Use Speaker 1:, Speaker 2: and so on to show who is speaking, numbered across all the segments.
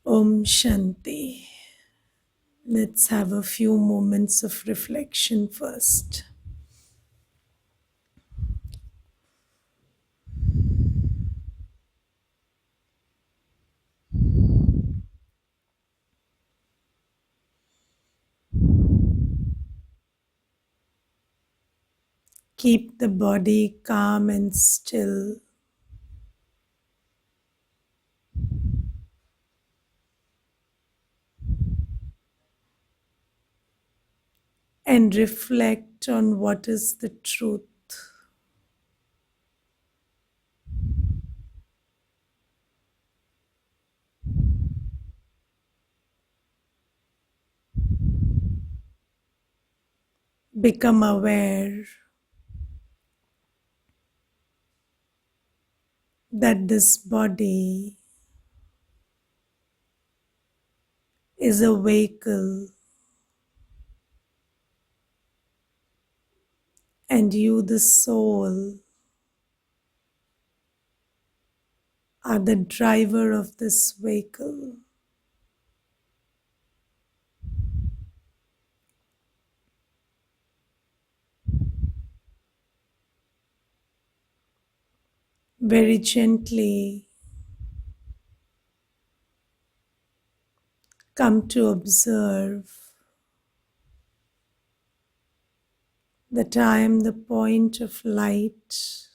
Speaker 1: Om Shanti. Let's have a few moments of reflection first. Keep the body calm and still. And reflect on what is the truth. Become aware that this body is a vehicle and you, the soul, are the driver of this vehicle. Very gently come to observe that I am the point of light,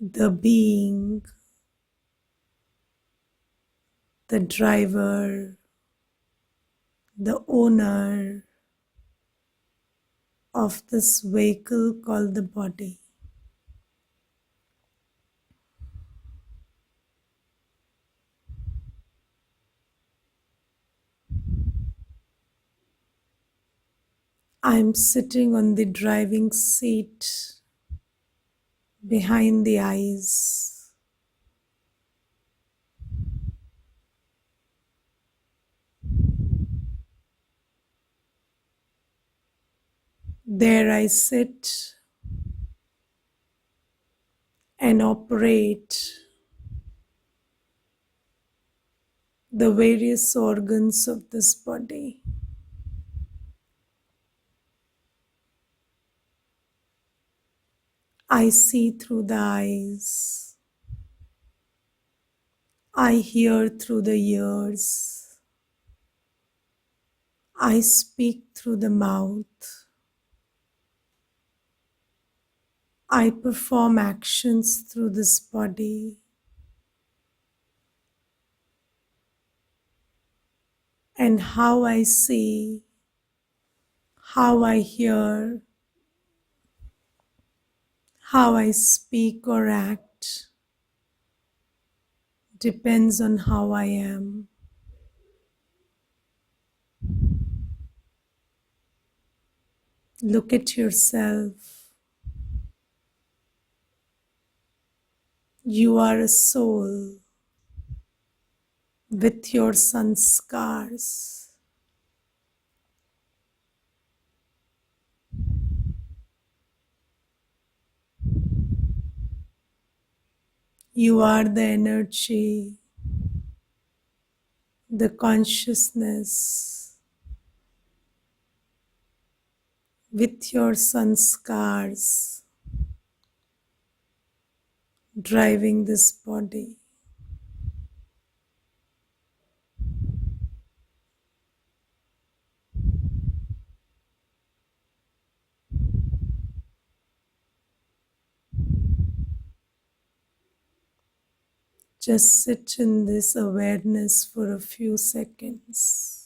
Speaker 1: the being, the driver, the owner of this vehicle called the body. I am sitting on the driving seat behind the eyes. There I sit and operate the various organs of this body. I see through the eyes. I hear through the ears. I speak through the mouth. I perform actions through this body. And how I see, how I hear, how I speak or act depends on how I am. Look at yourself. You are a soul with your sanskars. You are the energy, the consciousness with your sanskars driving this body. Just sit in this awareness for a few seconds.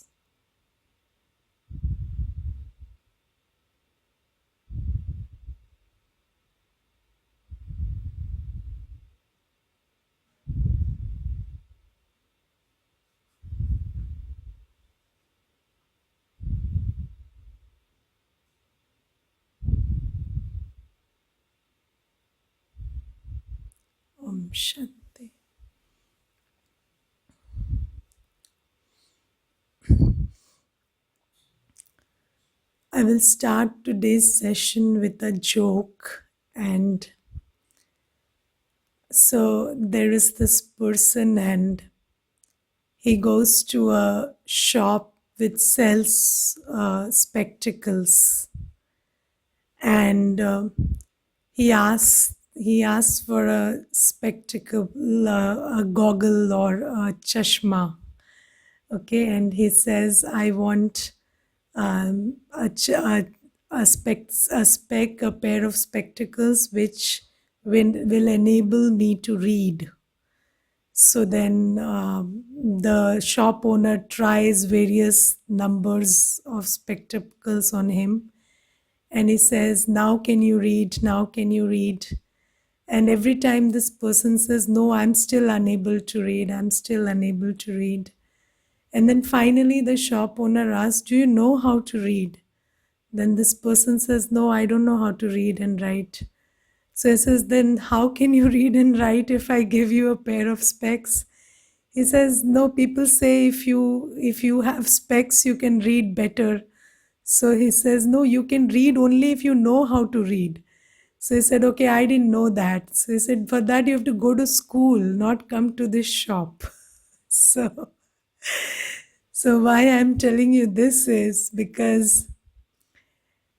Speaker 1: Om Shanti. I will start today's session with a joke. And so there is this person, and He goes to a shop which sells spectacles, and he asks for a spectacle, a goggle or a chashma. Okay, and he says, I want a pair of spectacles which will enable me to read. So then the shop owner tries various numbers of spectacles on him, and he says, now can you read? Now can you read? And every time this person says, no, I'm still unable to read. I'm still unable to read. And then finally the shop owner asks, do you know how to read? Then this person says, no, I don't know how to read and write. So he says, then how can you read and write if I give you a pair of specs? He says, no, people say if you have specs, you can read better. So he says, no, you can read only if you know how to read. So he said, okay, I didn't know that. So he said, for that you have to go to school, not come to this shop. So, so why I'm telling you this is because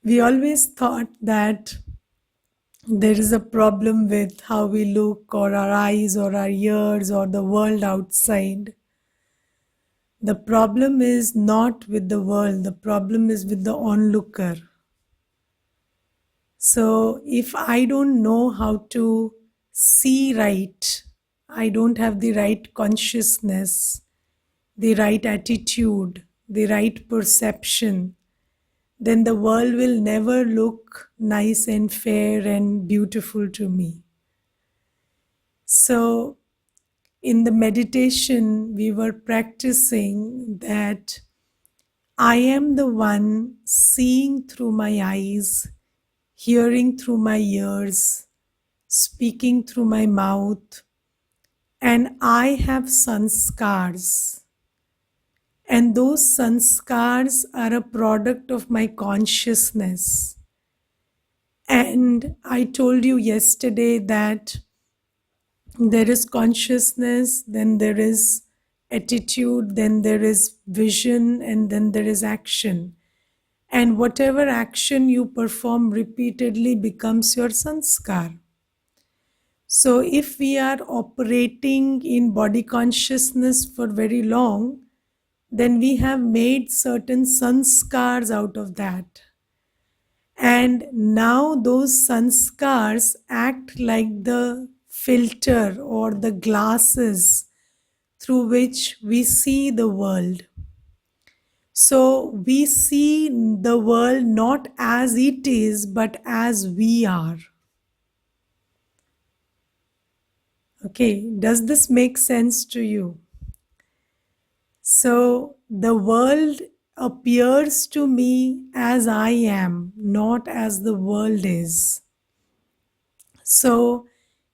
Speaker 1: we always thought that there is a problem with how we look, or our eyes, or our ears, or the world outside. The problem is not with the world, the problem is with the onlooker. So if I don't know how to see right, I don't have the right consciousness, the right attitude, the right perception, then the world will never look nice and fair and beautiful to me. So in the meditation, we were practicing that I am the one seeing through my eyes, hearing through my ears, speaking through my mouth, and I have sanskars. And those sanskars are a product of my consciousness. And I told you yesterday that there is consciousness, then there is attitude, then there is vision, and then there is action. And whatever action you perform repeatedly becomes your sanskar. So if we are operating in body consciousness for very long, then we have made certain sanskars out of that. And now those sanskars act like the filter or the glasses through which we see the world. So we see the world not as it is, but as we are. Okay, does this make sense to you? So the world appears to me as I am, not as the world is. So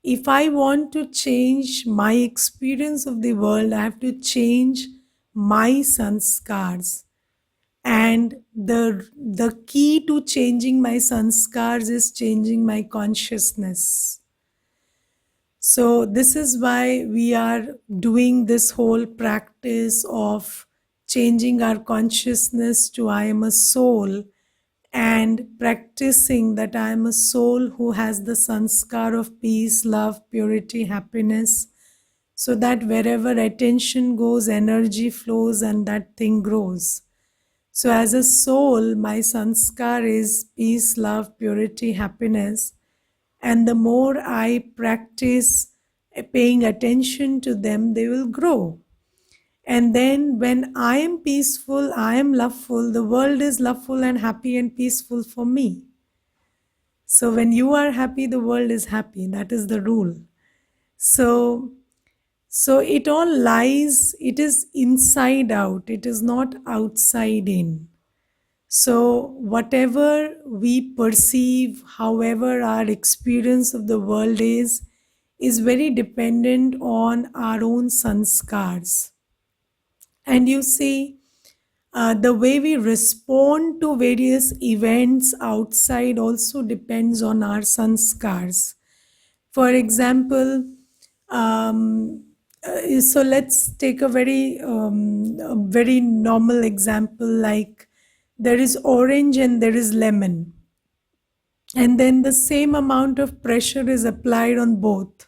Speaker 1: if I want to change my experience of the world, I have to change my sanskars. And the key to changing my sanskars is changing my consciousness. So this is why we are doing this whole practice of changing our consciousness to I am a soul, and practicing that I am a soul who has the sanskar of peace, love, purity, happiness, so that wherever attention goes, energy flows and that thing grows. So as a soul, my sanskar is peace, love, purity, happiness. And the more I practice paying attention to them, they will grow. And then when I am peaceful, I am loveful, the world is loveful and happy and peaceful for me. So when you are happy, the world is happy. That is the rule. So it all lies, it is inside out, it is not outside in. So whatever we perceive, however our experience of the world is very dependent on our own sanskars. And you see, the way we respond to various events outside also depends on our sanskars. For example, So let's take a very normal example, like there is orange and there is lemon, and then the same amount of pressure is applied on both,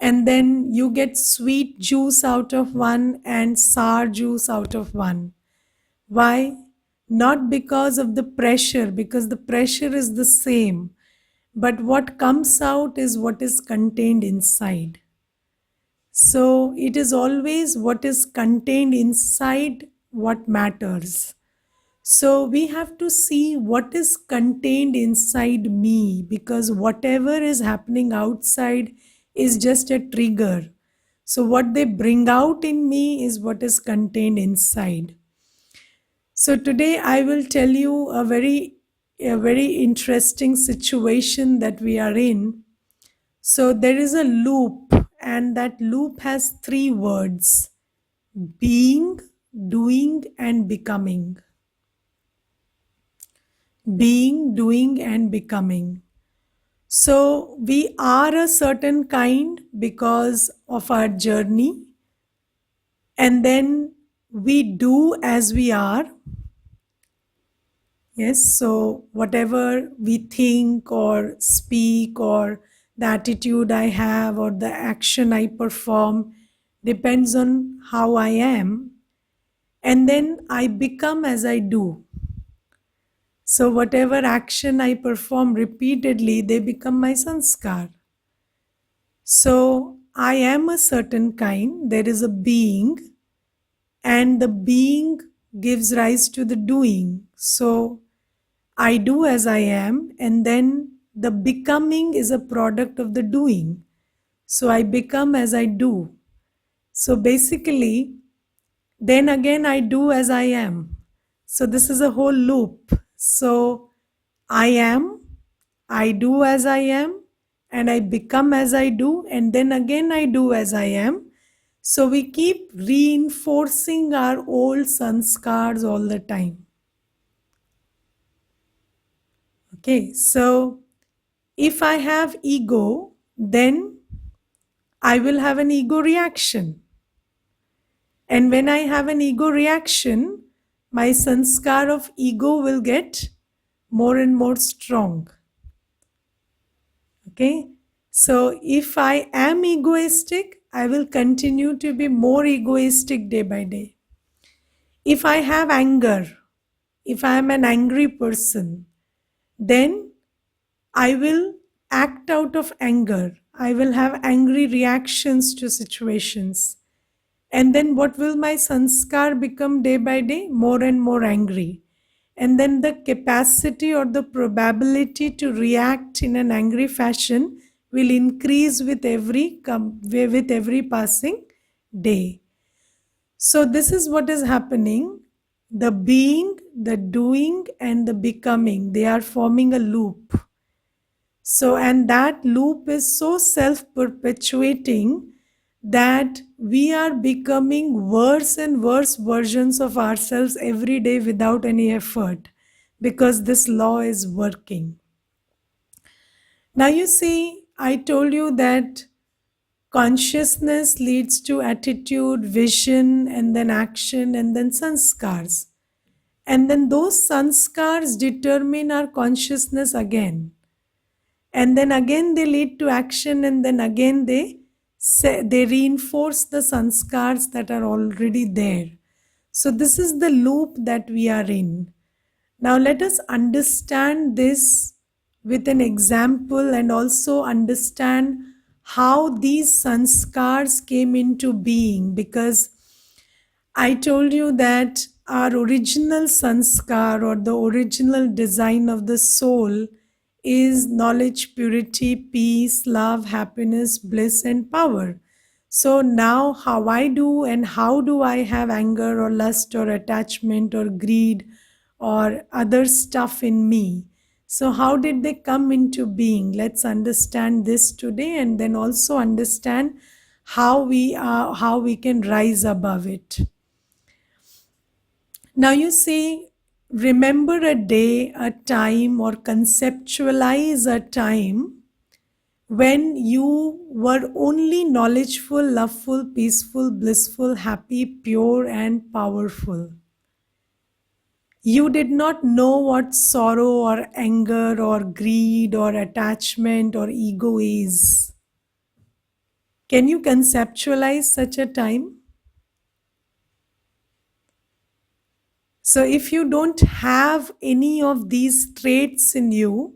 Speaker 1: and then you get sweet juice out of one and sour juice out of one. Why? Not because of the pressure, because the pressure is the same, but what comes out is what is contained inside. So it is always what is contained inside what matters. So we have to see what is contained inside me, because whatever is happening outside is just a trigger. So what they bring out in me is what is contained inside. So today I will tell you a very interesting situation that we are in. So there is a loop, and that loop has three words: being, doing, and becoming. Being, doing, and becoming. So we are a certain kind because of our journey, and then we do as we are. Yes, so whatever we think or speak, or the attitude I have, or the action I perform, depends on how I am, and then I become as I do. So whatever action I perform repeatedly, they become my sanskar. So I am a certain kind, there is a being, and the being gives rise to the doing. So I do as I am, and then the becoming is a product of the doing. So I become as I do. So basically, then again I do as I am. So this is a whole loop. So I am, I do as I am, and I become as I do, and then again I do as I am. So we keep reinforcing our old sanskars all the time. Okay, so if I have ego, then I will have an ego reaction. And when I have an ego reaction, my sanskar of ego will get more and more strong. Okay, so if I am egoistic, I will continue to be more egoistic day by day. If I have anger, if I am an angry person, then I will act out of anger. I will have angry reactions to situations. And then what will my sanskar become day by day? More and more angry. And then the capacity or the probability to react in an angry fashion will increase with every passing day. So this is what is happening. The being, the doing, and the becoming, they are forming a loop. So, and that loop is so self perpetuating that we are becoming worse and worse versions of ourselves every day without any effort, because this law is working. Now, you see, I told you that consciousness leads to attitude, vision, and then action, and then sanskars. And then those sanskars determine our consciousness again. And then again they lead to action, and then again they reinforce the sanskars that are already there. So this is the loop that we are in. Now let us understand this with an example, and also understand how these sanskars came into being, because I told you that our original sanskar, or the original design of the soul, is knowledge, purity, peace, love, happiness, bliss, and power. So now, how I do, and how do I have anger or lust or attachment or greed or other stuff in me? So, how did they come into being? Let's understand this today, and then also understand how we can rise above it. Now you see, remember a day, a time, or conceptualize a time when you were only knowledgeful, loveful, peaceful, blissful, happy, pure, and powerful. You did not know what sorrow or anger or greed or attachment or ego is. Can you conceptualize such a time? So, if you don't have any of these traits in you,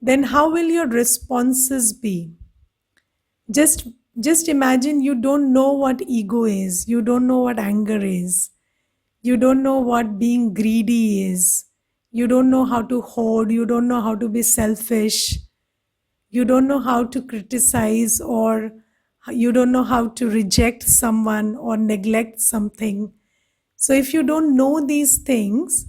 Speaker 1: then how will your responses be? Just just imagine you don't know what ego is, you don't know what anger is, you don't know what being greedy is, you don't know how to hoard, you don't know how to be selfish, you don't know how to criticize, or you don't know how to reject someone or neglect something. So if you don't know these things,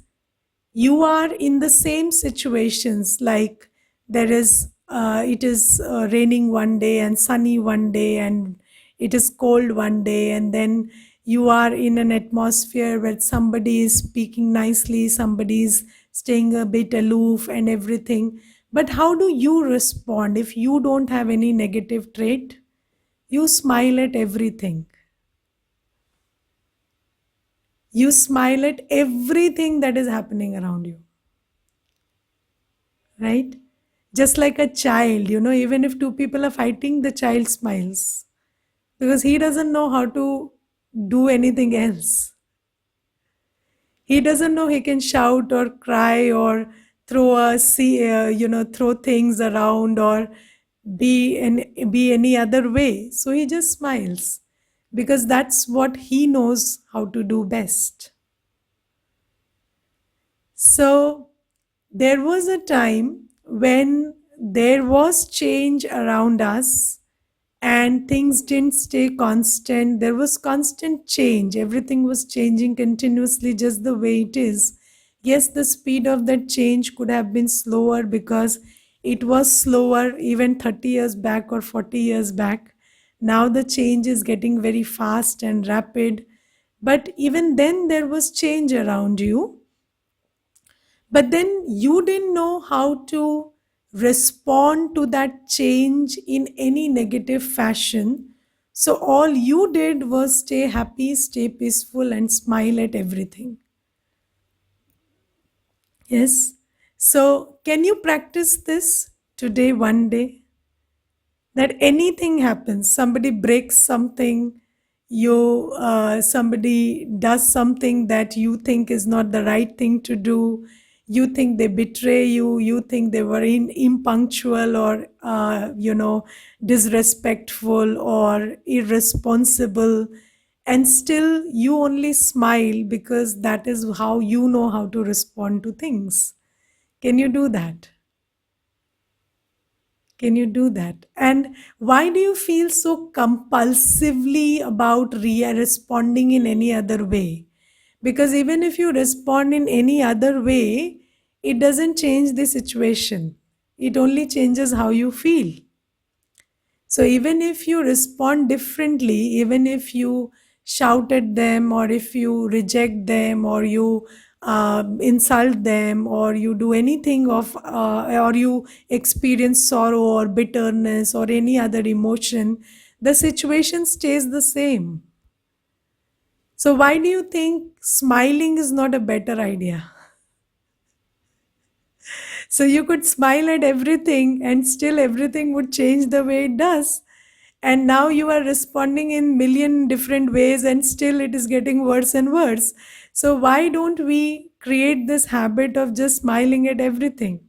Speaker 1: you are in the same situations, like there is it is raining one day and sunny one day, and it is cold one day, and then you are in an atmosphere where somebody is speaking nicely, somebody is staying a bit aloof and everything. But how do you respond if you don't have any negative trait? You smile at everything. You smile at everything that is happening around you, right? Just like a child, even if two people are fighting, the child smiles because he doesn't know how to do anything else. He doesn't know he can shout or cry or throw things around or be any other way. So he just smiles because that's what he knows how to do best. So there was a time when there was change around us and things didn't stay constant. There was constant change. Everything was changing continuously, just the way it is. Yes, the speed of that change could have been slower because it was slower even 30 years back or 40 years back. Now the change is getting very fast and rapid. But even then, there was change around you, but then you didn't know how to respond to that change in any negative fashion. So all you did was stay happy, stay peaceful, and smile at everything. Yes. So can you practice this today, one day? That anything happens, somebody breaks something, somebody does something that you think is not the right thing to do, you think they betray you, you think they were impunctual or disrespectful or irresponsible, and still you only smile because that is how you know how to respond to things. Can you do that? Can you do that? And why do you feel so compulsively about responding in any other way? Because even if you respond in any other way, it doesn't change the situation. It only changes how you feel. So even if you respond differently, even if you shout at them, or if you reject them, or you insult them, or you do anything or you experience sorrow or bitterness or any other emotion, the situation stays the same. So why do you think smiling is not a better idea? So you could smile at everything and still everything would change the way it does. And now you are responding in million different ways and still it is getting worse and worse. So why don't we create this habit of just smiling at everything?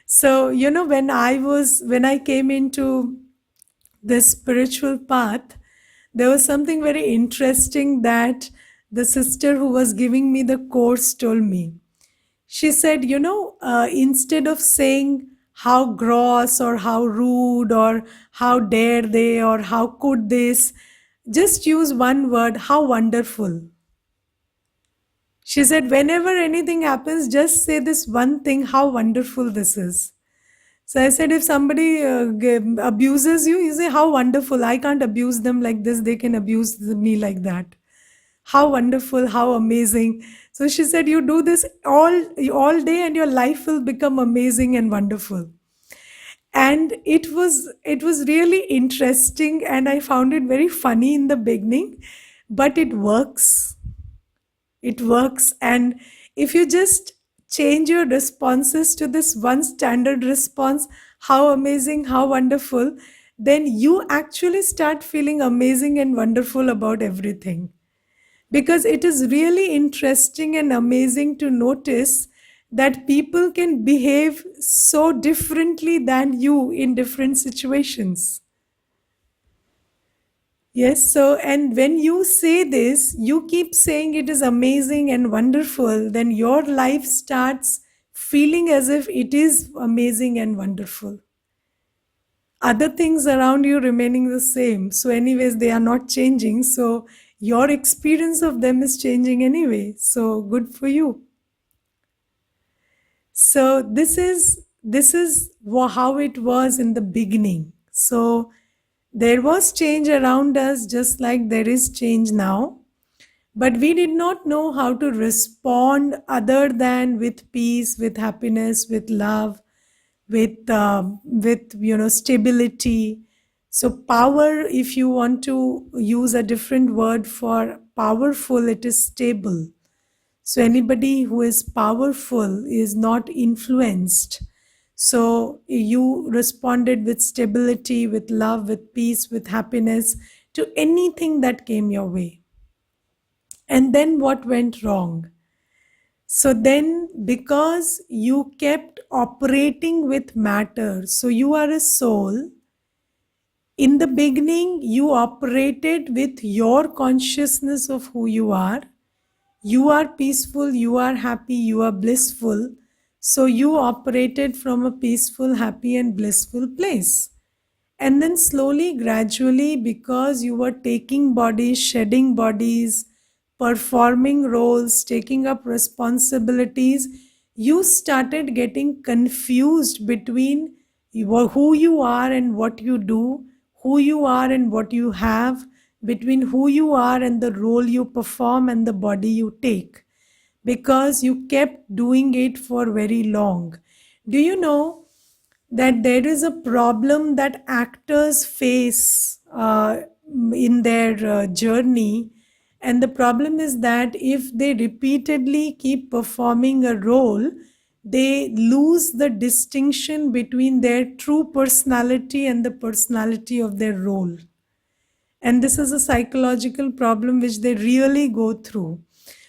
Speaker 1: So, when I came into this spiritual path, there was something very interesting that the sister who was giving me the course told me. She said, instead of saying how gross or how rude or how dare they or how could this, just use one word, how wonderful. She said, whenever anything happens, just say this one thing, how wonderful this is. So I said, if somebody abuses you, you say, how wonderful. I can't abuse them like this. They can abuse me like that. How wonderful, how amazing. So she said, you do this all day and your life will become amazing and wonderful. And it was really interesting, and I found it very funny in the beginning, but it works. And if you just change your responses to this one standard response, how amazing, how wonderful, then you actually start feeling amazing and wonderful about everything. Because it is really interesting and amazing to notice that people can behave so differently than you in different situations. Yes, so and when you say this, you keep saying it is amazing and wonderful, then your life starts feeling as if it is amazing and wonderful. Other things around you remaining the same. So, anyways, they are not changing. So, your experience of them is changing anyway. So, good for you. So, this is how it was in the beginning. So, there was change around us, just like there is change now. But we did not know how to respond other than with peace, with happiness, with love, with stability. So power, if you want to use a different word for powerful, it is stable. So anybody who is powerful is not influenced. So you responded with stability, with love, with peace, with happiness to anything that came your way. And then what went wrong? So then, because you kept operating with matter, so you are a soul. In the beginning, you operated with your consciousness of who you are. You are peaceful, you are happy, you are blissful. So you operated from a peaceful, happy, and blissful place. And then slowly, gradually, because you were taking bodies, shedding bodies, performing roles, taking up responsibilities, you started getting confused between who you are and what you do, who you are and what you have, between who you are and the role you perform and the body you take, because you kept doing it for very long. Do you know that there is a problem that actors face in their journey? And the problem is that if they repeatedly keep performing a role, they lose the distinction between their true personality and the personality of their role. And this is a psychological problem which they really go through.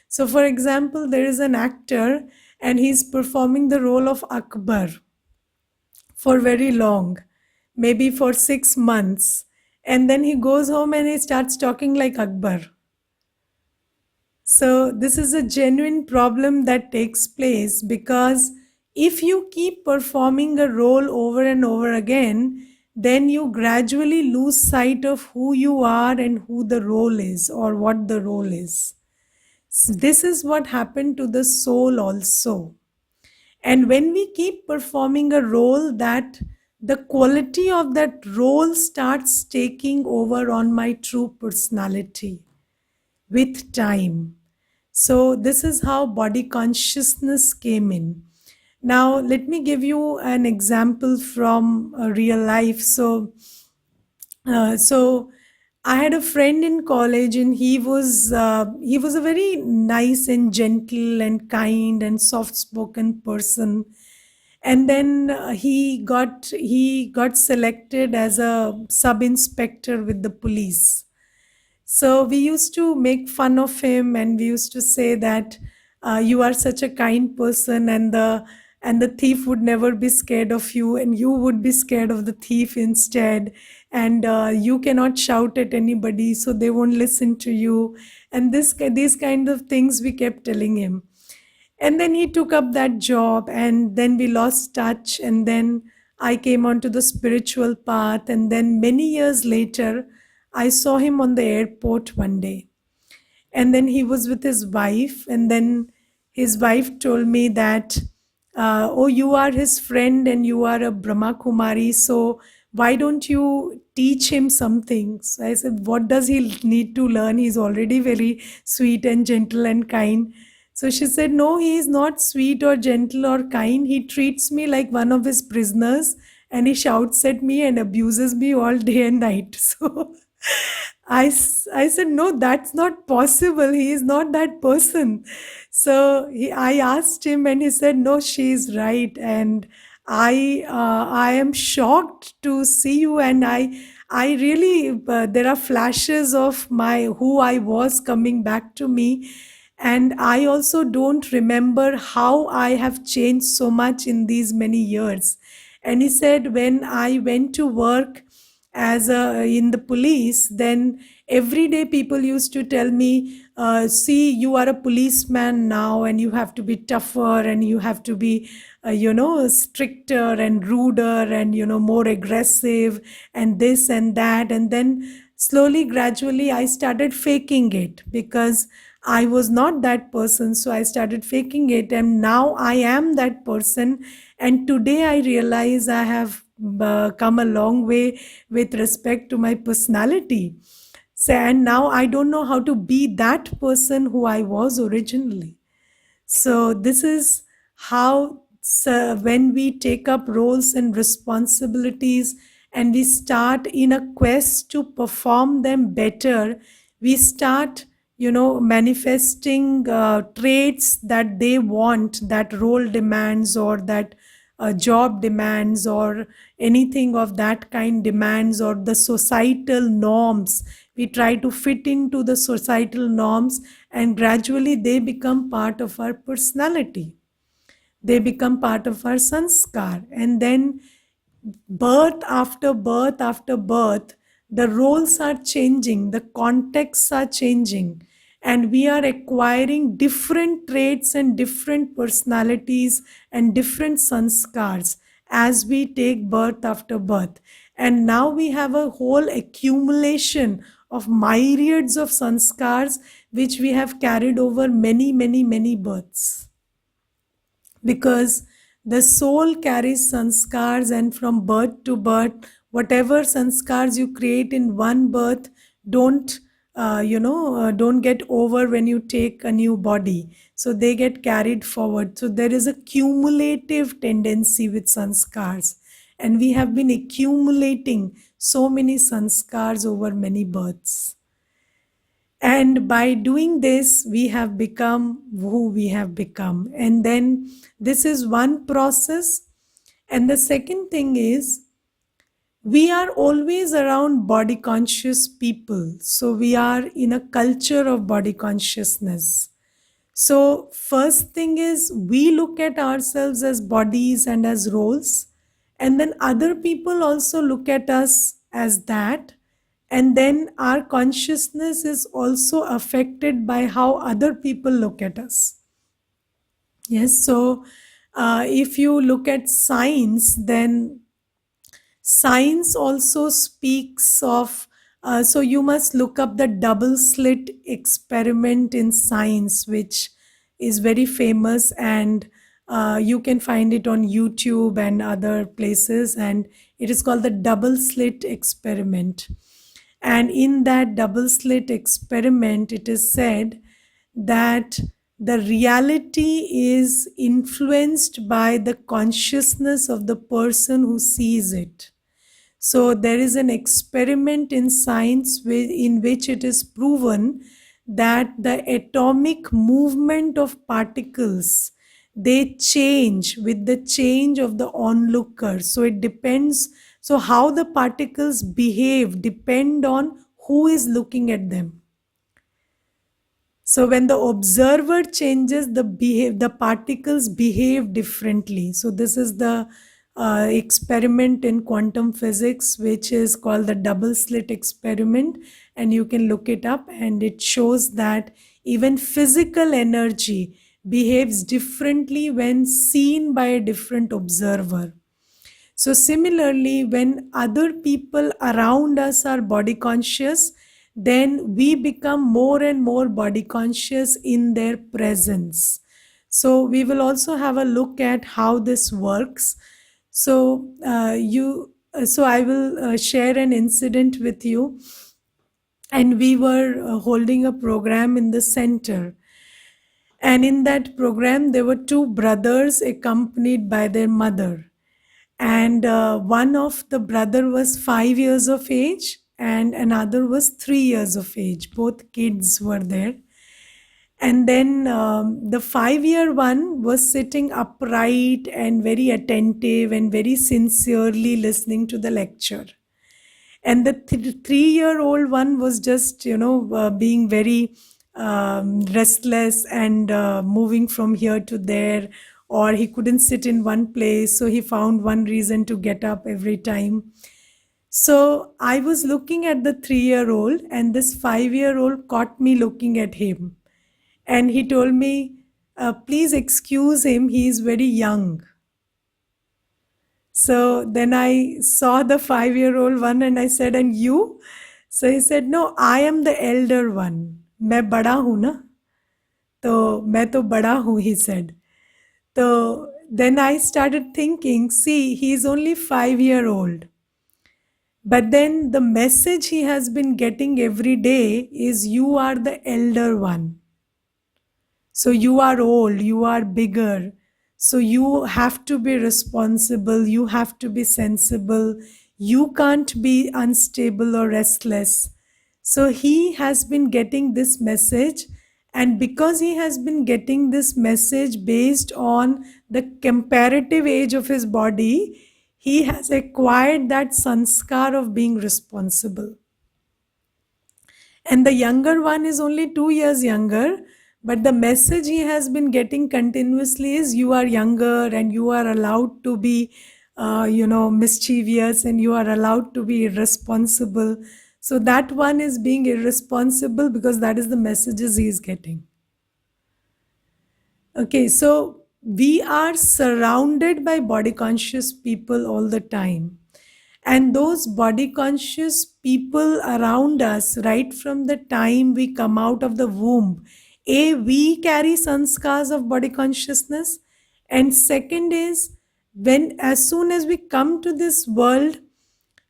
Speaker 1: So, for example, there is an actor and he's performing the role of Akbar for very long, maybe for 6 months. And then he goes home and he starts talking like Akbar. So, this is a genuine problem that takes place because if you keep performing a role over and over again, then you gradually lose sight of who you are and who the role is or what the role is. This is what happened to the soul also. And when we keep performing a role, that the quality of that role starts taking over on my true personality with time. So this is how body consciousness came in. Now let me give you an example from real life. So I had a friend in college, and he was a very nice and gentle and kind and soft spoken person. And then he got selected as a sub inspector with the police. So we used to make fun of him, and we used to say that you are such a kind person, and the thief would never be scared of you, and you would be scared of the thief instead. And you cannot shout at anybody, so they won't listen to you. And these kind of things we kept telling him. And then he took up that job, and then we lost touch. And then I came onto the spiritual path. And then many years later, I saw him on the airport one day. And then he was with his wife. And then his wife told me that, oh, you are his friend and you are a Brahma Kumari. So why don't you teach him something? So I said, what does he need to learn? He's already very sweet and gentle and kind. So she said, no, he is not sweet or gentle or kind. He treats me like one of his prisoners, and he shouts at me and abuses me all day and night. So I said, no, that's not possible. He is not that person. So I asked him, and he said, no, she is right. And I am shocked to see you, and I really there are flashes of my who I was coming back to me, and I also don't remember how I have changed so much in these many years. And he said, when I went to work as a in the police, then every day people used to tell me, see, you are a policeman now, and you have to be tougher, and you have to be stricter and ruder, and more aggressive, and this and that. And then slowly, gradually, I started faking it, because I was not that person. So I started faking it, and now I am that person. And today I realize I have come a long way with respect to my personality. So, and now I don't know how to be that person who I was originally. So, this is how, so when we take up roles and responsibilities and we start in a quest to perform them better, we start, manifesting traits that they want, that role demands, or that job demands, or anything of that kind demands, or the societal norms. We try to fit into the societal norms, and gradually they become part of our personality. They become part of our sanskar. And then birth after birth after birth, the roles are changing, the contexts are changing, and we are acquiring different traits and different personalities and different sanskars as we take birth after birth. And now we have a whole accumulation of myriads of sanskars which we have carried over many, many, many births, because the soul carries sanskars, and from birth to birth, whatever sanskars you create in one birth don't don't get over when you take a new body, so they get carried forward. So there is a cumulative tendency with sanskars, and we have been accumulating so many sanskars over many births. And by doing this, we have become who we have become. And then this is one process. And the second thing is, we are always around body conscious people. So we are in a culture of body consciousness. So, first thing is, we look at ourselves as bodies and as roles, and then other people also look at us as that. And then our consciousness is also affected by how other people look at us. Yes, so if you look at science, then science also speaks of, so you must look up the double slit experiment in science, which is very famous, and you can find it on YouTube and other places. And it is called the double slit experiment. And in that double slit experiment, it is said that the reality is influenced by the consciousness of the person who sees it. So there is an experiment in science in which it is proven that the atomic movement of particles, they change with the change of the onlooker. So it depends. So how the particles behave depend on who is looking at them. So when the observer changes, the particles behave differently. So this is the experiment in quantum physics, which is called the double slit experiment, and you can look it up. And it shows that even physical energy behaves differently when seen by a different observer. So, similarly, when other people around us are body conscious, then we become more and more body conscious in their presence. So, we will also have a look at how this works. So, so I will share an incident with you. And we were holding a program in the center. And in that program, there were two brothers accompanied by their mother. and one of the brother was 5 years of age and another was 3 years of age. Both kids were there. And then the 5-year one was sitting upright and very attentive and very sincerely listening to the lecture. And the 3-year-old one was just, being very restless and moving from here to there, or he couldn't sit in one place. So he found one reason to get up every time. So I was looking at the 3-year-old, and this 5-year-old caught me looking at him. And he told me, please excuse him, he is very young. So then I saw the 5-year-old one and I said, and you? So he said, no, I am the elder one. मैं बड़ा हूँ ना, तो मैं तो बड़ा हूँ, he said. So then I started thinking, see, he is only 5-year-old. But then the message he has been getting every day is you are the elder one. So you are old, you are bigger. So you have to be responsible, you have to be sensible, you can't be unstable or restless. So he has been getting this message, and because he has been getting this message based on the comparative age of his body, he has acquired that sanskar of being responsible. And the younger one is only 2 years younger, but the message he has been getting continuously is you are younger and you are allowed to be, mischievous, and you are allowed to be irresponsible. So that one is being irresponsible because that is the messages he is getting. Okay, so we are surrounded by body conscious people all the time. And those body conscious people around us, right from the time we come out of the womb, we carry sanskars of body consciousness. And second is, when as soon as we come to this world,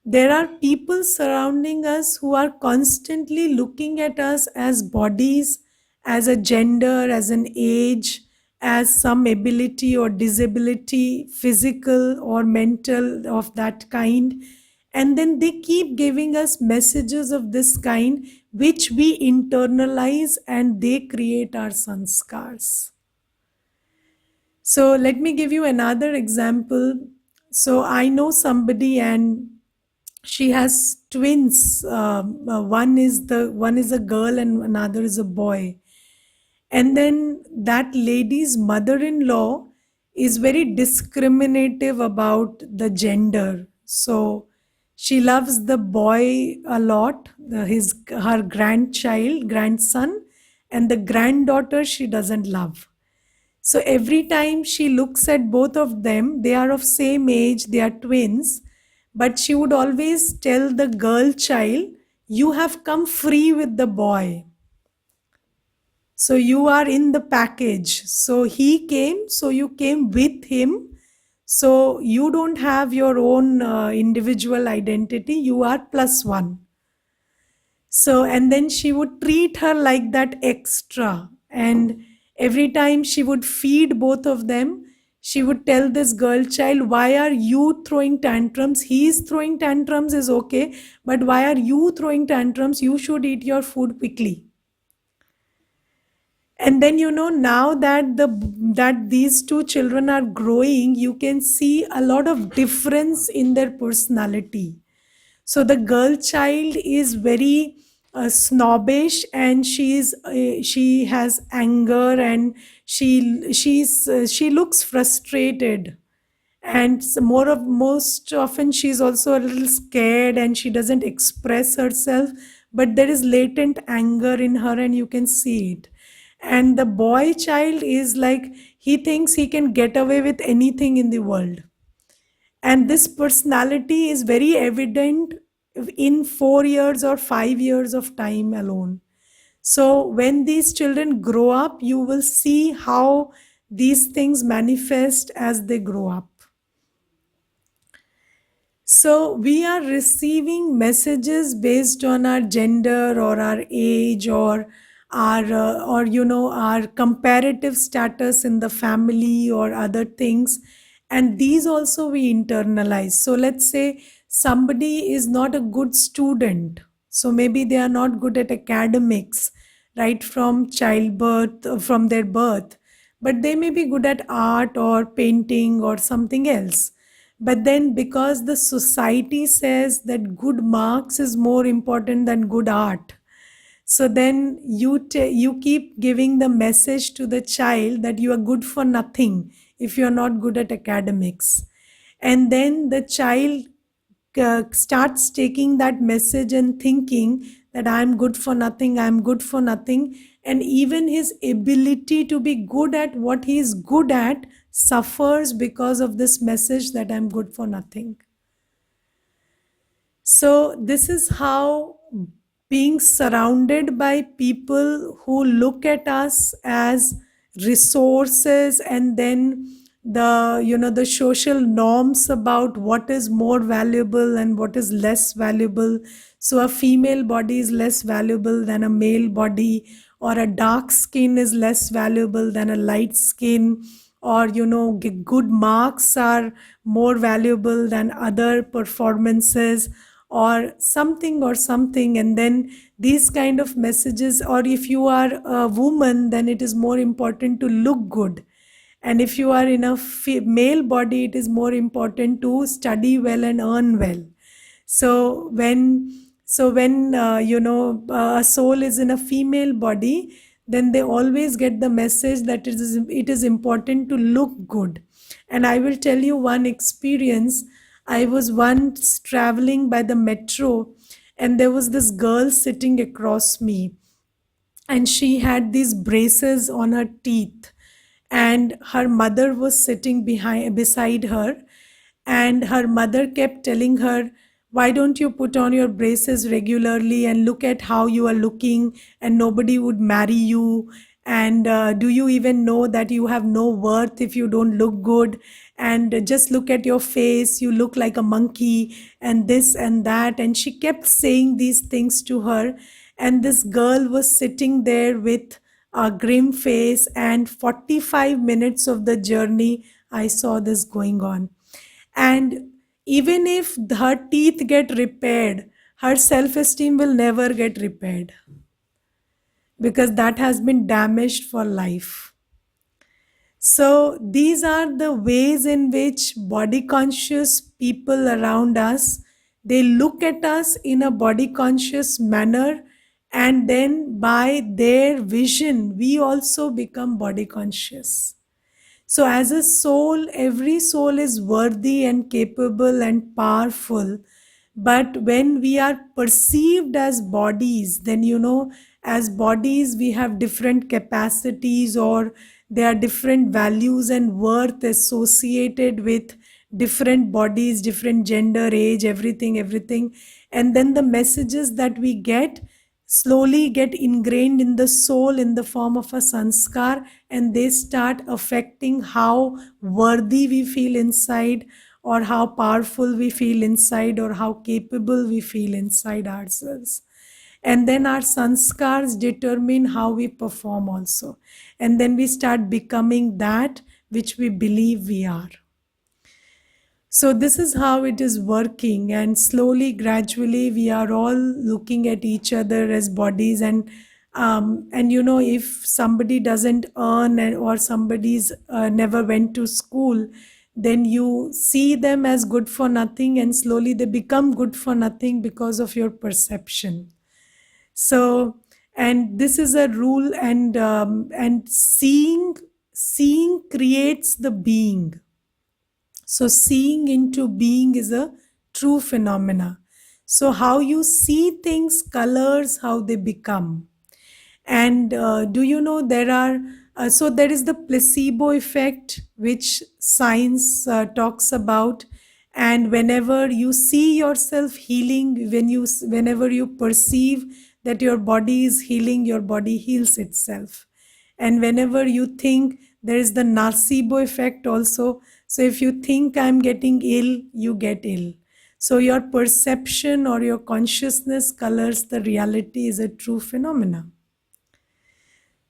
Speaker 1: there are people surrounding us who are constantly looking at us as bodies, as a gender, as an age, as some ability or disability, physical or mental, of that kind. And then they keep giving us messages of this kind, which we internalize, and they create our sanskars. So let me give you another example. So I know somebody, and she has twins. One is a girl and another is a boy. And then that lady's mother-in-law is very discriminative about the gender. So she loves the boy a lot, her grandson, and the granddaughter she doesn't love. So every time she looks at both of them, they are of same age, they are twins, but she would always tell the girl child, you have come free with the boy. So you are in the package. So he came, so you came with him. So you don't have your own individual identity, you are plus one. So, and then she would treat her like that extra. And every time she would feed both of them, she would tell this girl child, why are you throwing tantrums? He's throwing tantrums is okay, but why are you throwing tantrums? You should eat your food quickly. And then, now that these two children are growing, you can see a lot of difference in their personality. So the girl child is very snobbish, and she has anger, and she looks frustrated, and most often she's also a little scared, and she doesn't express herself, but there is latent anger in her, and you can see it. And the boy child is like, he thinks he can get away with anything in the world, and this personality is very evident in 4 years or 5 years of time alone. So when these children grow up, you will see how these things manifest as they grow up. So we are receiving messages based on our gender or our age, or our comparative status in the family or other things. and these also we internalize. So let's say somebody is not a good student, so maybe they are not good at academics right from childbirth, from their birth, but they may be good at art or painting or something else. But then because the society says that good marks is more important than good art, so then you keep giving the message to the child that you are good for nothing if you are not good at academics. And then the child starts taking that message and thinking that I'm good for nothing, I'm good for nothing. And even his ability to be good at what he is good at suffers because of this message that I'm good for nothing. So, this is how being surrounded by people who look at us as resources, and then the social norms about what is more valuable and what is less valuable. So a female body is less valuable than a male body, or a dark skin is less valuable than a light skin, or good marks are more valuable than other performances, or something. And then these kind of messages, or if you are a woman, then it is more important to look good, and if you are in a male body, it is more important to study well and earn well. So when a soul is in a female body, then they always get the message that it is important to look good. And I will tell you one experience. I was once traveling by the metro, and there was this girl sitting across me, and she had these braces on her teeth, and her mother was sitting behind beside her, and her mother kept telling her, why don't you put on your braces regularly, and look at how you are looking, and nobody would marry you, and do you even know that you have no worth if you don't look good, and just look at your face, you look like a monkey, and this and that. And she kept saying these things to her, and this girl was sitting there with a grim face, and 45 minutes of the journey I saw this going on. And even if her teeth get repaired, her self esteem will never get repaired, because that has been damaged for life. So, these are the ways in which body conscious people around us, they look at us in a body conscious manner, and then by their vision we also become body conscious. So, as a soul, every soul is worthy and capable and powerful. But when we are perceived as bodies, then as bodies, we have different capacities, or there are different values and worth associated with different bodies, different gender, age, everything, everything. And then the messages that we get slowly get ingrained in the soul in the form of a sanskar, and they start affecting how worthy we feel inside, or how powerful we feel inside, or how capable we feel inside ourselves. And then our sanskars determine how we perform also, and then we start becoming that which we believe we are. So this is how it is working, and slowly, gradually, we are all looking at each other as bodies. And if somebody doesn't earn, or somebody's never went to school, then you see them as good for nothing, and slowly they become good for nothing because of your perception. So, and this is a rule, and seeing creates the being. So, seeing into being is a true phenomena. So, how you see things colors how they become. And do you know there are, so there is the placebo effect, which science talks about. And whenever you see yourself healing, whenever you perceive that your body is healing, your body heals itself. And whenever you think, there is the nocebo effect also. So if you think I'm getting ill, you get ill. So your perception or your consciousness colors the reality is a true phenomena.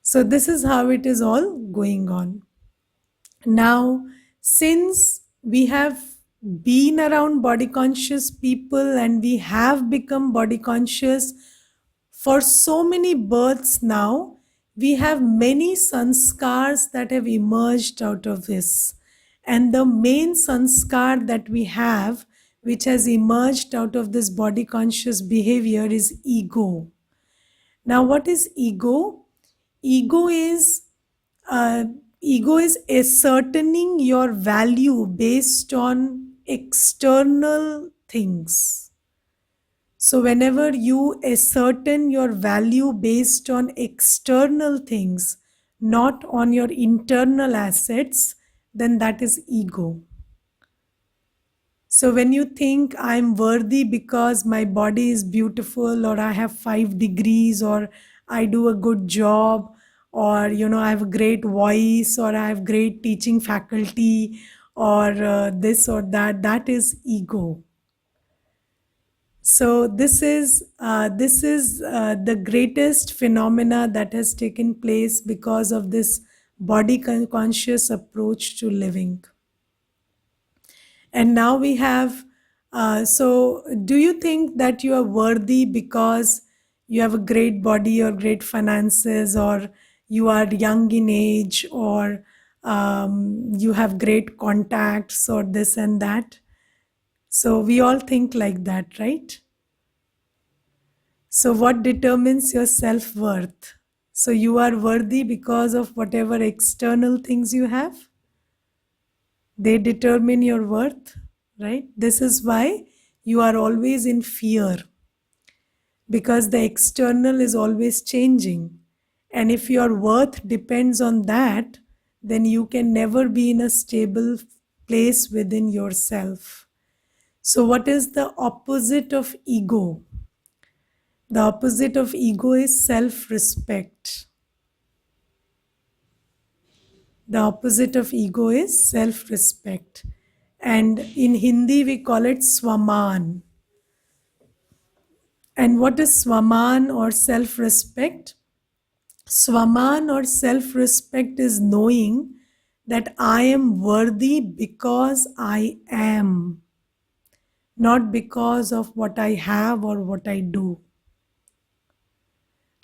Speaker 1: So this is how it is all going on. Now, since we have been around body conscious people and we have become body conscious for so many births now. We have many sanskars that have emerged out of this. And the main sanskar that we have, which has emerged out of this body conscious behavior, is ego. Now, what is ego? Ego is uh, ego is ascertaining your value based on external things. So, whenever you ascertain your value based on external things, not on your internal assets, then that is ego. So, when you think I'm worthy because my body is beautiful, or I have 5 degrees, or I do a good job, or I have a great voice, or I have great teaching faculty, or this or that, that is ego. So this is the greatest phenomena that has taken place because of this body conscious approach to living. And now we have, so do you think that you are worthy because you have a great body or great finances, or you are young in age, or you have great contacts, or this and that? So we all think like that, right? So what determines your self-worth? So you are worthy because of whatever external things you have. They determine your worth, right? This is why you are always in fear, because the external is always changing. And if your worth depends on that, then you can never be in a stable place within yourself. So, what is the opposite of ego? The opposite of ego is self respect. The opposite of ego is self respect. And in Hindi, we call it Swaman. And what is Swaman or self respect? Swaman or self respect is knowing that I am worthy because I am, not because of what I have or what I do.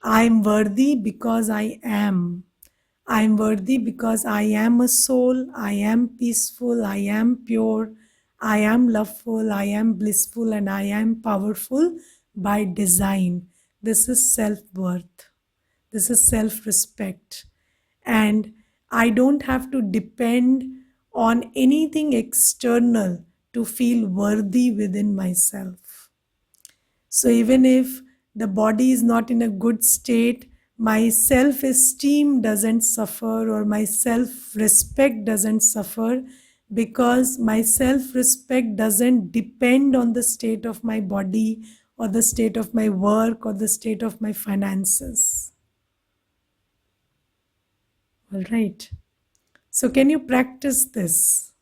Speaker 1: I am worthy because I am. I am worthy because I am a soul, I am peaceful, I am pure, I am loveful, I am blissful, and I am powerful by design. This is self worth. This is self respect. And I don't have to depend on anything external to feel worthy within myself. So even if the body is not in a good state, my self esteem doesn't suffer, or my self respect doesn't suffer, because my self respect doesn't depend on the state of my body, or the state of my work, or the state of my finances. All right. So, can you practice this?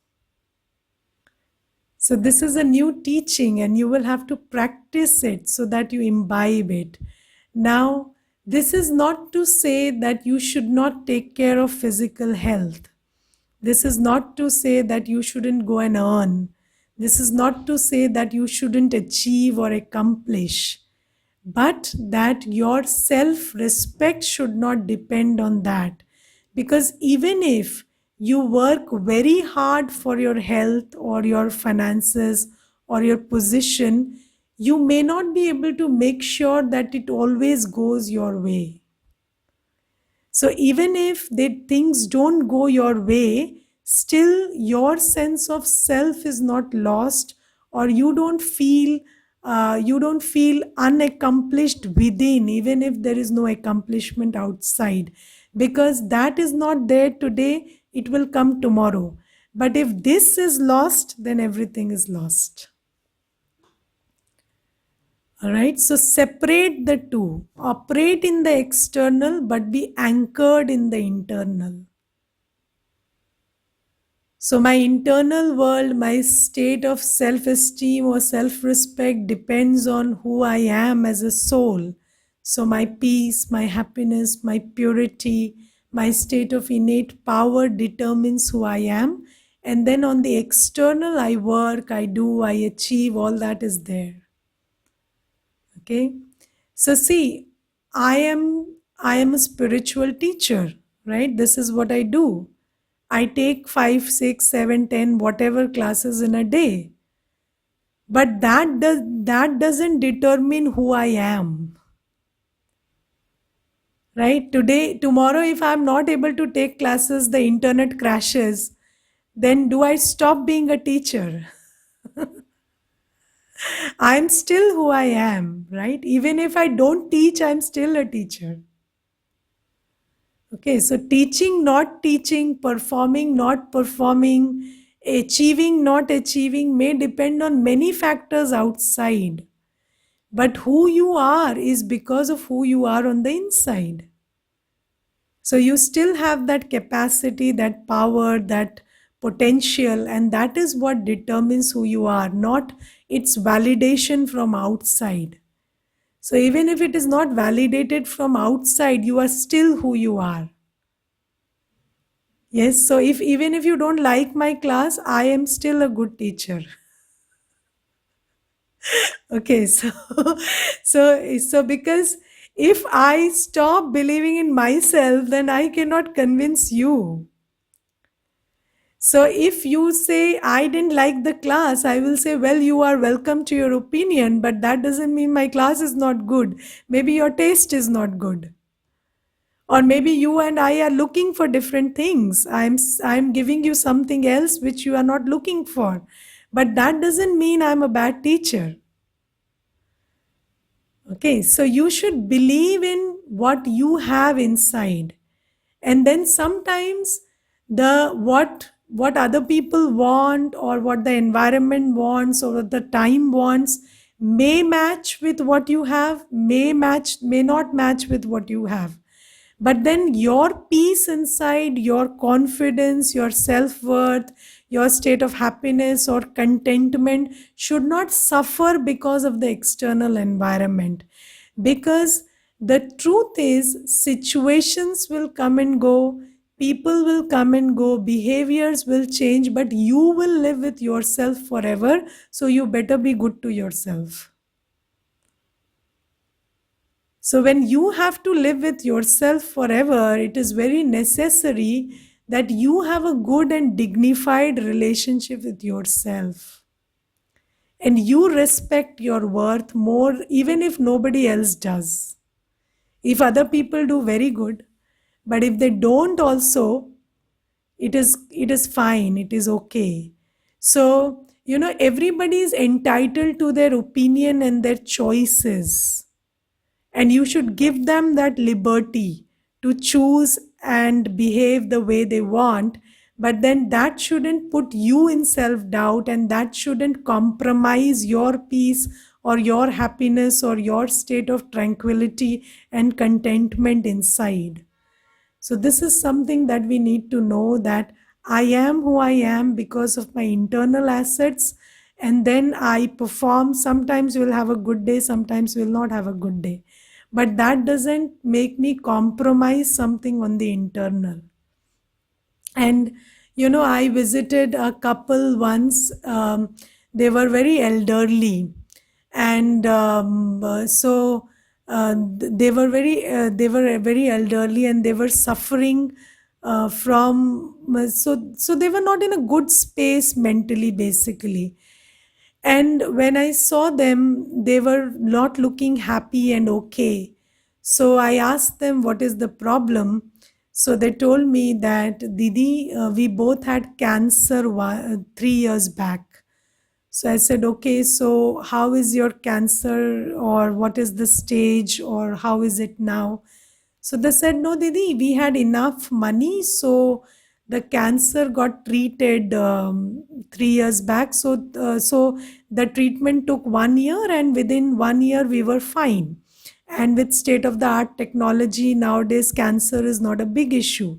Speaker 1: So, this is a new teaching, and you will have to practice it so that you imbibe it. Now, this is not to say that you should not take care of physical health. This is not to say that you shouldn't go and earn. This is not to say that you shouldn't achieve or accomplish, but that your self respect should not depend on that. Because even if you work very hard for your health or your finances or your position, you may not be able to make sure that it always goes your way. So even if the things don't go your way, still your sense of self is not lost, or you don't feel unaccomplished within, even if there is no accomplishment outside, because that is not there today, it will come tomorrow. But if this is lost, then everything is lost. All right, so separate the two. Operate in the external, but be anchored in the internal. So, my internal world, my state of self esteem or self respect depends on who I am as a soul. So, my peace, my happiness, my purity, my state of innate power determines who I am. And then on the external, I work, I do, I achieve, all that is there. Okay. So see, I am a spiritual teacher, right? This is what I do. I take 5, 6, 7, 10, whatever classes in a day. But that doesn't determine who I am. Right? Today, tomorrow, if I'm not able to take classes, the internet crashes, then do I stop being a teacher? I'm still who I am, right? Even if I don't teach, I'm still a teacher. Okay, so teaching, not teaching, performing, not performing, achieving, not achieving may depend on many factors outside. But who you are is because of who you are on the inside. So you still have that capacity, that power, that potential, and that is what determines who you are, not its validation from outside. So even if it is not validated from outside, you are still who you are. Yes, so if even if you don't like my class, I am still a good teacher. Okay, so so because if I stop believing in myself, then I cannot convince you. So if you say I didn't like the class, I will say, well, you are welcome to your opinion, but that doesn't mean my class is not good. Maybe your taste is not good. Or maybe you and I are looking for different things. I'm giving you something else which you are not looking for. But that doesn't mean I'm a bad teacher. Okay, so you should believe in what you have inside. And then sometimes the what other people want or what the environment wants or what the time wants may match with what you have, may not match with what you have. But then your peace inside, your confidence, your self-worth, your state of happiness or contentment should not suffer because of the external environment. Because the truth is, situations will come and go, people will come and go, behaviors will change, but you will live with yourself forever. So you better be good to yourself. So, when you have to live with yourself forever, it is very necessary that you have a good and dignified relationship with yourself. And you respect your worth more, even if nobody else does. If other people do, very good. But if they don't, also, it is fine, it is okay. So, everybody is entitled to their opinion and their choices. And you should give them that liberty to choose and behave the way they want. But then that shouldn't put you in self doubt, and that shouldn't compromise your peace or your happiness or your state of tranquility and contentment inside. So, this is something that we need to know, that I am who I am because of my internal assets, and then I perform. Sometimes we'll have a good day, sometimes we'll not have a good day. But that doesn't make me compromise something on the internal. And I visited a couple once. They were very elderly, and they were very elderly, and they were suffering from so they were not in a good space mentally, basically. And when I saw them, they were not looking happy and okay. So I asked them, what is the problem? So they told me that, Didi, we both had cancer 3 years back. So I said, okay, so how is your cancer, or what is the stage, or how is it now? So they said, no, Didi, we had enough money. So the cancer got treated 3 years back. So the treatment took 1 year, and within 1 year, we were fine. And with state of the art technology nowadays, cancer is not a big issue.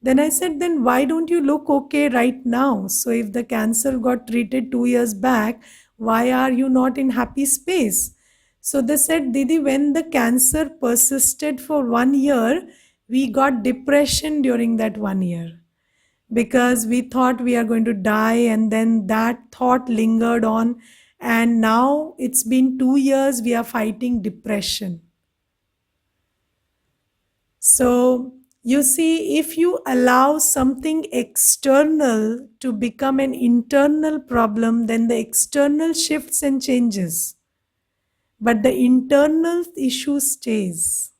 Speaker 1: Then I said, then why don't you look okay right now? So if the cancer got treated 2 years back, why are you not in happy space? So they said, Didi, when the cancer persisted for 1 year, we got depression during that 1 year. because we thought we are going to die, and then that thought lingered on, and now it's been 2 years we are fighting depression. So you see, if you allow something external to become an internal problem, then the external shifts and changes, but the internal issue stays.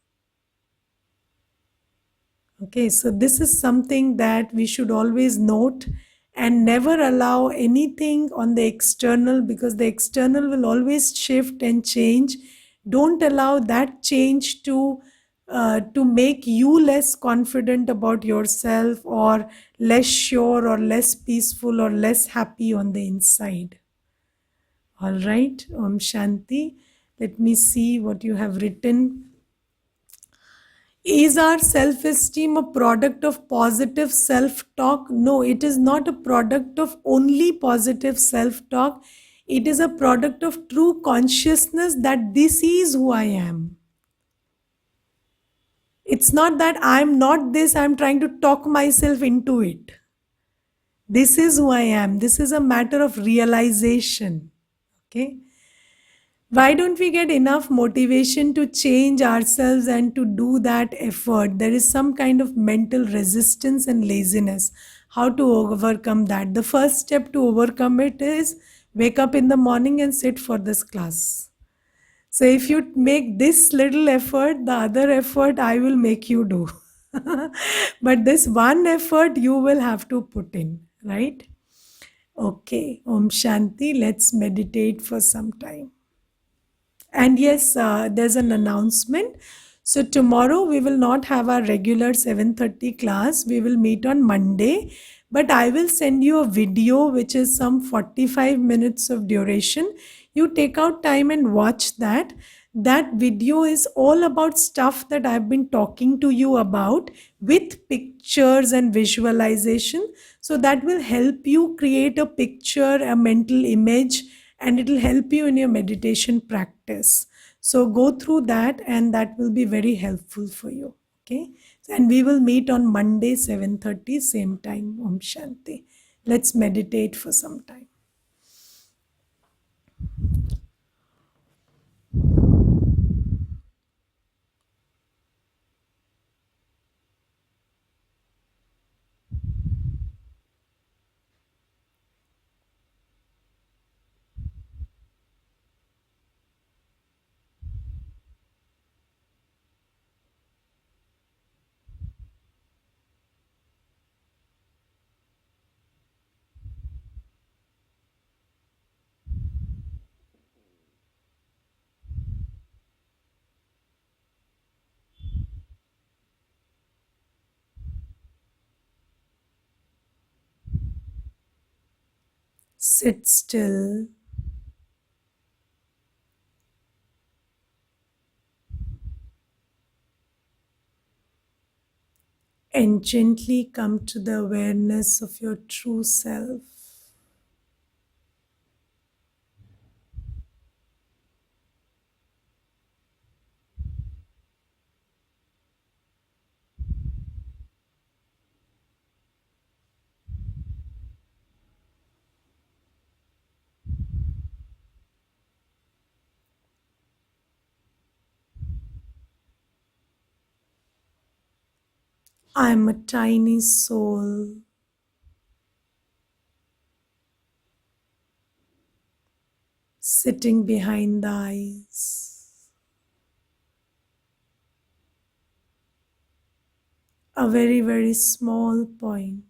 Speaker 1: Okay, so this is something that we should always note, and never allow anything on the external, because the external will always shift and change. Don't allow that change to make you less confident about yourself, or less sure, or less peaceful, or less happy on the inside. All right, Om Shanti. Let me see what you have written. Is our self esteem a product of positive self talk? No, it is not a product of only positive self talk. It is a product of true consciousness that this is who I am. It's not that I'm not this, I'm trying to talk myself into it. This is who I am. This is a matter of realization. Okay. Why don't we get enough motivation to change ourselves and to do that effort? There is some kind of mental resistance and laziness. How to overcome that? The first step to overcome it is wake up in the morning and sit for this class. So if you make this little effort, the other effort I will make you do. But this one effort you will have to put in, right? Okay, Om Shanti. Let's meditate for some time. And yes, there's an announcement. So tomorrow we will not have our regular 7:30 class. We will meet on Monday, but I will send you a video which is some 45 minutes of duration. You take out time and watch that. That video is all about stuff that I've been talking to you about, with pictures and visualization. So that will help you create a picture, a mental image, and it will help you in your meditation practice. So go through that, and that will be very helpful for you. Okay. And we will meet on Monday, 7:30, same time. Om Shanti. Let's meditate for some time. Sit still and gently come to the awareness of your true self. I am a tiny soul sitting behind the eyes. A very, very small point.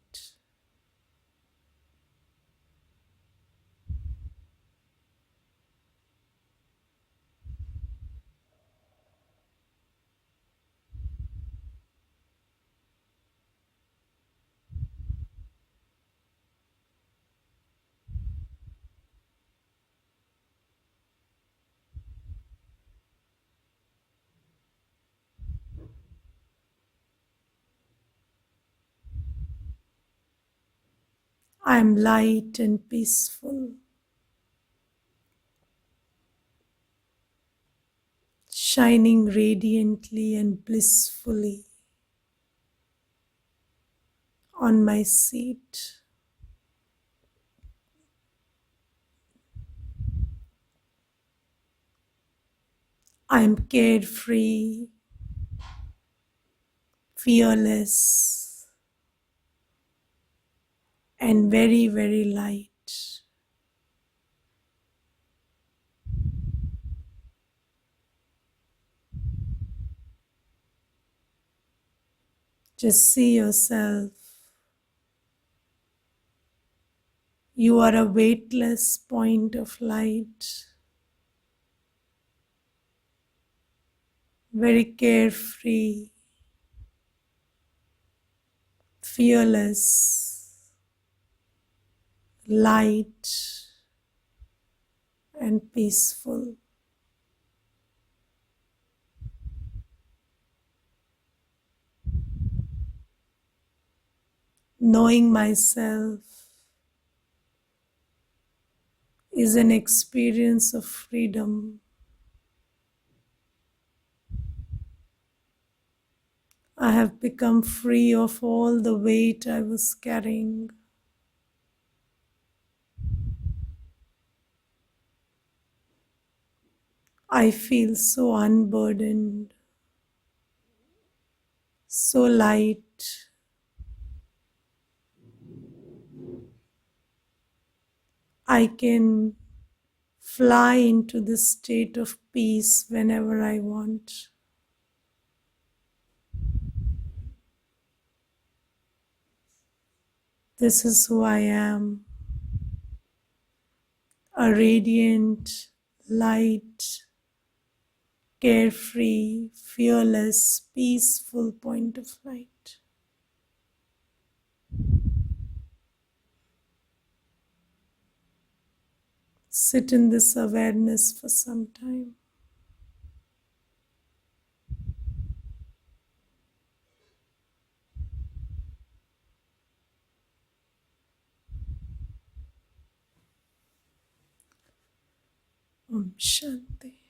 Speaker 1: I am light and peaceful, shining radiantly and blissfully on my seat. I am carefree, fearless, and very, very light. Just see yourself. You are a weightless point of light, very carefree, fearless, light, and peaceful. Knowing myself is an experience of freedom. I have become free of all the weight I was carrying. I feel so unburdened, so light. I can fly into this state of peace whenever I want. This is who I am, a radiant, light, carefree, fearless, peaceful point of light. Sit in this awareness for some time. Om Shanti.